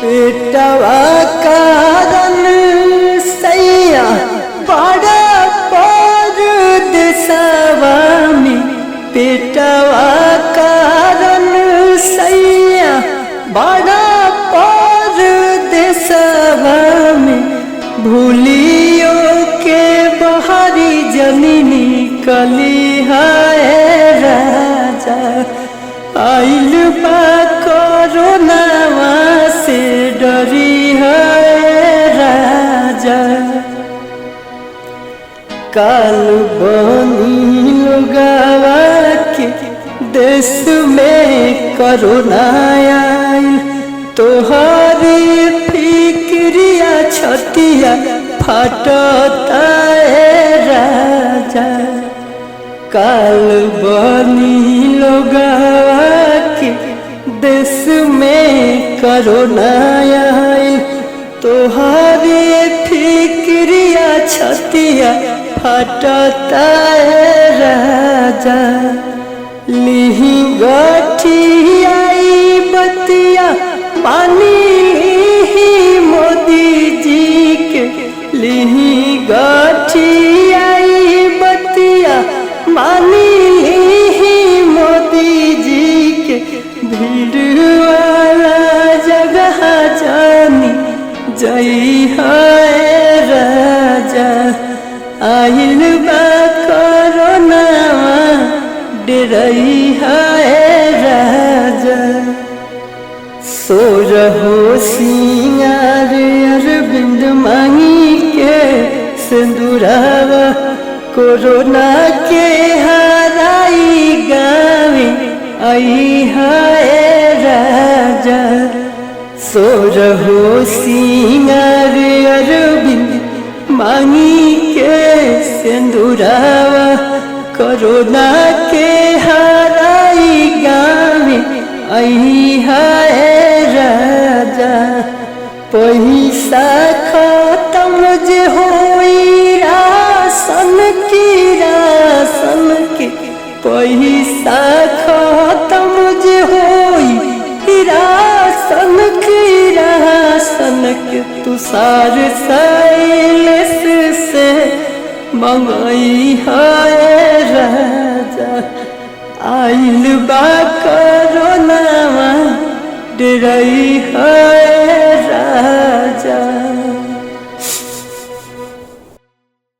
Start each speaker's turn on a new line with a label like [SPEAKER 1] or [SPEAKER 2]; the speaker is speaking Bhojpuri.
[SPEAKER 1] पेटवा कारण सैया बड़ा परदेसवा में, पेटवा कारण सैया बड़ा परदेसवा में, भूलियो के बहरी जमीनी कली है राजा। आइल बा कोरोनावा से डरी है राजा। काल बनी लोगवा के देश में कोरोना आइल, तोहरी फिक्रिया छतिया फाटता है राजा। काल बनी लोगवा के देश में कोरोना आइल, तोहरी फिक्रिया छतिया फाटता है राजा। लिही गठियाई बतिया पानी लिही मोदी जी के, लिही गठियाई बतिया मानी लिही मोदी जी के। भीड़ वाला जगह जानी जई है राजा। आइल बा कोरोनावा डरई है राजा। सोरहो सिंगार अरविंद मांगी के सिंदूरावा, कोरोना के हराई गावे आई है राजा। सोरहो सिंगार अरविंद मांगी के सिंदूरावा, कोरोना के हराई गावे आई है राजा। पैसा खत्म जे होई राशन के पैसा खत्म जे होई राशन के, तुषार शैलेश से मंगई है राजा। आइल बा कोरोनावा डरई है राजा।